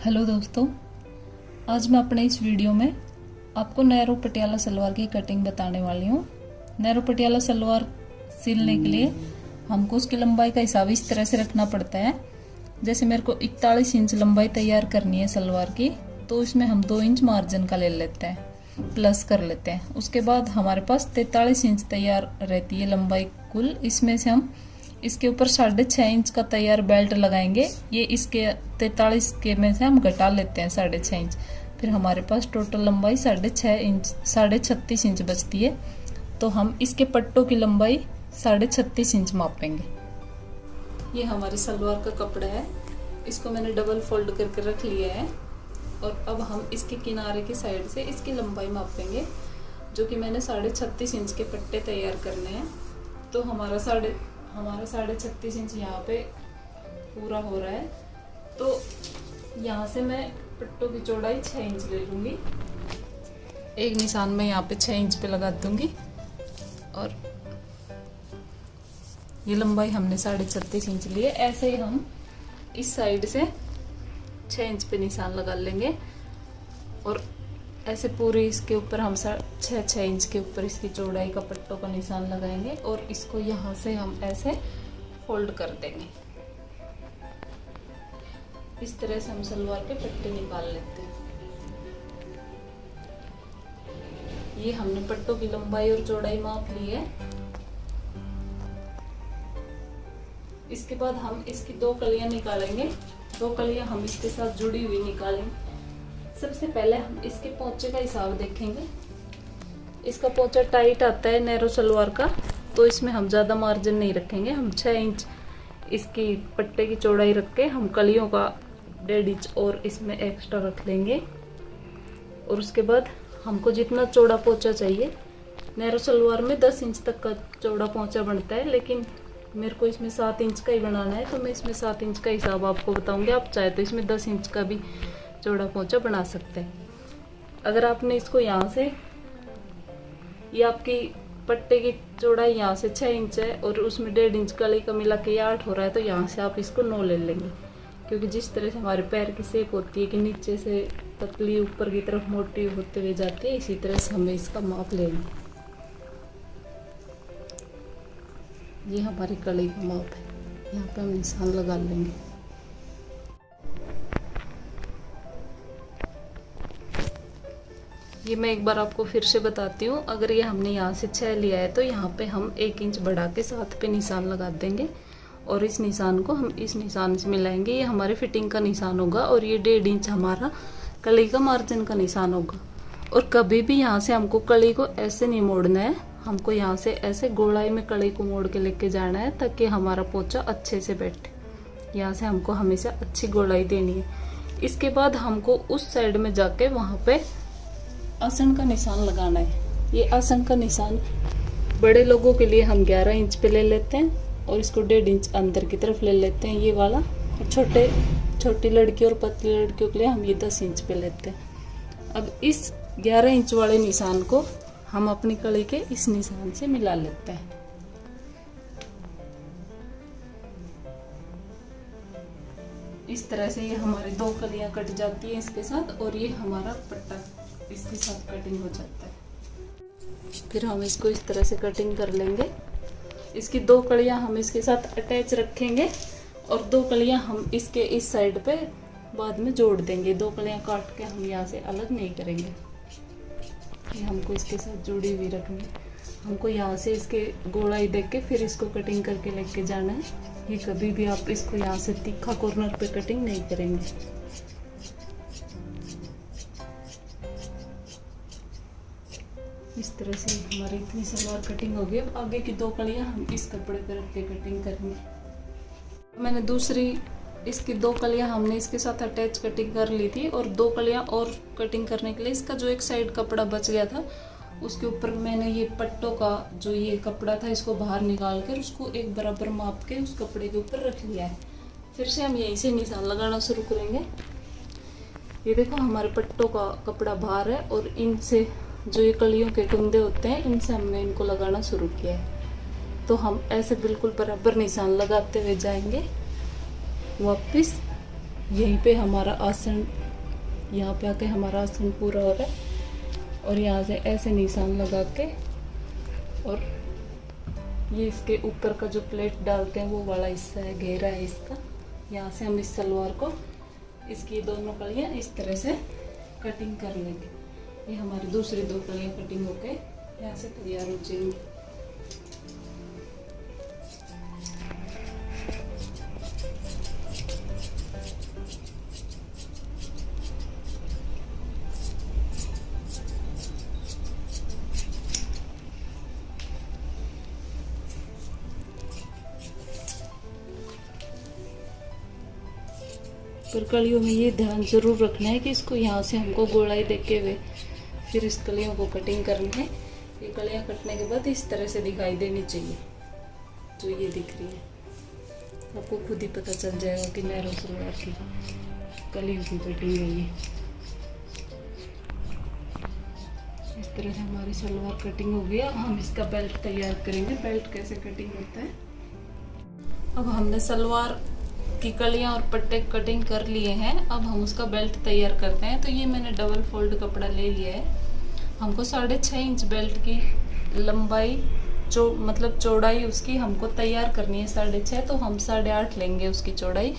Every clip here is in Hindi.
हेलो दोस्तों, आज मैं अपने इस वीडियो में आपको नैरो पटियाला सलवार की कटिंग बताने वाली हूँ। नैरो पटियाला सलवार सिलने के लिए हमको उसकी लंबाई का हिसाब इस तरह से रखना पड़ता है। जैसे मेरे को 41 इंच लंबाई तैयार करनी है सलवार की, तो इसमें हम 2 इंच मार्जिन का ले लेते हैं, प्लस कर लेते हैं। उसके बाद हमारे पास 43 इंच तैयार रहती है लंबाई कुल। इसमें से हम इसके ऊपर 6.5 इंच का तैयार बेल्ट लगाएंगे। ये इसके 43 के में से हम घटा लेते हैं 6.5 इंच। फिर हमारे पास टोटल लंबाई 36.5 इंच बचती है। तो हम इसके पट्टों की लंबाई 36.5 इंच मापेंगे। ये हमारी सलवार का कपड़ा है, इसको मैंने डबल फोल्ड करके रख लिया है। और अब हम इसके किनारे की साइड से इसकी लंबाई मापेंगे, जो कि मैंने 36.5 इंच के पट्टे तैयार करने हैं। तो हमारा 36.5 इंच यहाँ पे पूरा हो रहा है। तो यहाँ से मैं पट्टों की चौड़ाई 6 इंच ले लूँगी। एक निशान में यहाँ पे 6 इंच पे लगा दूँगी। और ये लंबाई हमने 36.5 इंच ली है। ऐसे ही हम इस साइड से 6 इंच पे निशान लगा लेंगे। और ऐसे पूरे इसके ऊपर हम 6 इंच के ऊपर इसकी चौड़ाई का पट्टों का निशान लगाएंगे। और इसको यहाँ से हम ऐसे फोल्ड कर देंगे। इस तरह से हम सलवार के पट्टे निकाल लेते हैं। ये हमने पट्टों की लंबाई और चौड़ाई माप ली है। इसके बाद हम इसकी 2 कलियां निकालेंगे। 2 कलियां हम इसके साथ जुड़ी हुई निकालेंगे। सबसे पहले हम इसके पोंचे का हिसाब देखेंगे। इसका पोंचा टाइट आता है नैरो सलवार का, तो इसमें हम ज़्यादा मार्जिन नहीं रखेंगे। हम 6 इंच इसकी पट्टे की चौड़ाई रख के हम कलियों का 1.5 इंच और इसमें एक्स्ट्रा रख लेंगे। और उसके बाद हमको जितना चौड़ा पोंचा चाहिए, नैरो सलवार में 10 इंच तक का चौड़ा पोंचा बनता है, लेकिन मेरे को इसमें 7 इंच का ही बनाना है, तो मैं इसमें 7 इंच का हिसाब आपको बताऊंगी। आप चाहे तो इसमें 10 इंच का भी चौड़ा पोंचा बना सकते हैं। अगर आपने इसको यहाँ से, ये आपकी पट्टे की चौड़ाई यहाँ से 6 इंच है और उसमें 1.5 इंच कली का मिला के 8 हो रहा है, तो यहाँ से आप इसको 9 ले लेंगे। क्योंकि जिस तरह से हमारे पैर की शेप होती है कि नीचे से पतली ऊपर की तरफ मोटी होते हुए जाती है, इसी तरह से हमें इसका माप लेंगे। ये हमारी कली का माप है, यहाँ पे हम निशान लगा लेंगे। ये मैं एक बार आपको फिर से बताती हूँ। अगर ये हमने यहाँ से 6 लिया है, तो यहाँ पे हम 1 इंच बढ़ा के 7 पे निशान लगा देंगे। और इस निशान को हम इस निशान से मिलाएंगे। ये हमारे फिटिंग का निशान होगा और ये 1.5 इंच हमारा कली का मार्जिन का निशान होगा। और कभी भी यहाँ से हमको कली को ऐसे नहीं मोड़ना है, हमको यहाँ से ऐसे गोलाई में कली को मोड़ के लेके जाना है, ताकि हमारा पोंचा अच्छे से बैठे। यहाँ से हमको हमेशा अच्छी गोलाई देनी है। इसके बाद हमको उस साइड में जाके वहाँ पे आसन का निशान लगाना है। ये आसन का निशान बड़े लोगों के लिए हम 11 इंच पे ले लेते हैं और इसको 1.5 इंच अंदर की तरफ ले लेते हैं, ये वाला। छोटी लड़की और पतली लड़कियों के लिए हम ये 10 इंच पे लेते हैं। अब इस 11 इंच वाले निशान को हम अपनी कली के इस निशान से मिला लेते हैं। इस तरह से ये हमारी 2 कलियां कट जाती है इसके साथ, और ये हमारा पट्टा इसके साथ कटिंग हो जाता है। फिर हम इसको इस तरह से कटिंग कर लेंगे। इसकी 2 कलियां हम इसके साथ अटैच रखेंगे और 2 कलियां हम इसके इस साइड पे बाद में जोड़ देंगे। 2 कलियां काट के हम यहाँ से अलग नहीं करेंगे। ये हमको इसके साथ जुड़ी हुई रखनी। हमको यहाँ से इसके गोलाई देख के फिर इसको कटिंग करके लेके जाना है। ये कभी भी आप इसको यहाँ से तीखा कॉर्नर पे कटिंग नहीं करेंगे। इस तरह से हमारी इतनी सलवार कटिंग हो गई। अब आगे की 2 कलियां हम इस कपड़े पर रख के कटिंग करेंगे। मैंने दूसरी इसकी 2 कलियां हमने इसके साथ अटैच कटिंग कर ली थी, और 2 कलियां और कटिंग करने के लिए इसका जो एक साइड कपड़ा बच गया था, उसके ऊपर मैंने ये पट्टों का जो ये कपड़ा था, इसको बाहर निकाल कर उसको एक बराबर माप के उस कपड़े के ऊपर रख लिया है। फिर से हम यहीं से निशान लगाना शुरू करेंगे। ये देखो हमारे पट्टों का कपड़ा बाहर है, और इनसे जो ये कलियों के कुंदे होते हैं, इनसे हमने इनको लगाना शुरू किया है। तो हम ऐसे बिल्कुल बराबर निशान लगाते हुए जाएंगे वापस यहीं पे हमारा आसन, यहाँ पे आके हमारा आसन पूरा हो रहा है। और यहाँ से ऐसे निशान लगा के, और ये इसके ऊपर का जो प्लेट डालते हैं वो वाला हिस्सा है, घेरा है इसका। यहाँ से हम इस सलवार को, इसकी दोनों कलियाँ इस तरह से कटिंग कर लेंगे। ये हमारी दूसरी 2 कलियाँ कटिंग होके यहाँ से तैयार हो जाएंगी। पर कलियों में ये ध्यान जरूर रखना है कि इसको यहाँ से हमको गोलाई देके हुए फिर इस कलियों को कटिंग करनी है। ये कलियाँ कटने के बाद इस तरह से दिखाई देनी चाहिए, जो ये दिख रही है। आपको खुद ही पता चल जाएगा कि नैरो सलवार की कलियों की कटिंग है ये। इस तरह से हमारी सलवार कटिंग हो गया। हम इसका बेल्ट तैयार करेंगे। बेल्ट कैसे कटिंग होता है। अब हमने सलवार की कलियां और पट्टे कटिंग कर लिए हैं। अब हम उसका बेल्ट तैयार करते हैं। तो ये मैंने डबल फोल्ड कपड़ा ले लिया है। हमको 6.5 इंच बेल्ट की लंबाई, मतलब चौड़ाई उसकी हमको तैयार करनी है 6.5। तो हम 8.5 लेंगे उसकी चौड़ाई,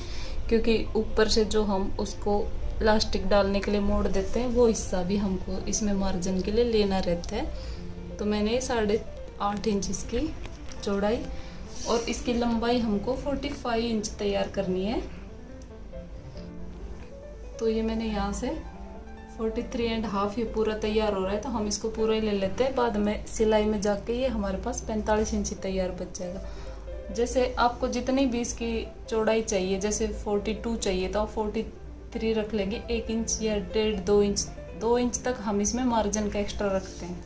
क्योंकि ऊपर से जो हम उसको इलास्टिक डालने के लिए मोड़ देते हैं वो हिस्सा भी हमको इसमें मार्जिन के लिए लेना रहता है। तो मैंने 8.5 इंच इसकी चौड़ाई और इसकी लंबाई हमको 45 इंच तैयार करनी है। तो ये मैंने यहाँ से 43.5 ये पूरा तैयार हो रहा है। तो हम इसको पूरा ही ले लेते हैं। बाद में सिलाई में जाके ये हमारे पास 45 इंच तैयार बच जाएगा। जैसे आपको जितनी भी इसकी चौड़ाई चाहिए, जैसे 42 चाहिए तो आप 43 रख लेंगे। 1 इंच या 1.5 2 इंच तक हम इसमें मार्जिन का एक्स्ट्रा रखते हैं।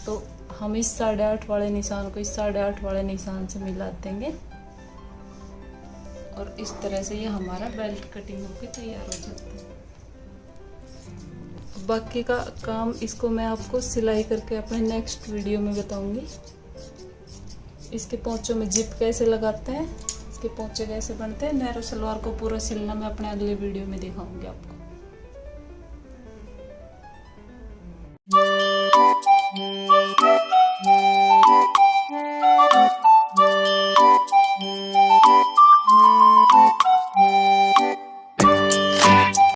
तो हम इस 8.5 वाले निशान को इस 8.5 वाले निशान से मिला देंगे और इस तरह से ये हमारा बेल्ट कटिंग होकर तैयार हो जाता है। बाकी का काम इसको मैं आपको सिलाई करके अपने नेक्स्ट वीडियो में बताऊंगी। इसके पोंचों में जिप कैसे लगाते हैं, इसके पोंचे कैसे बनते हैं, नैरो सलवार को पूरा सिलना मैं अपने अगले वीडियो में दिखाऊंगी आपको।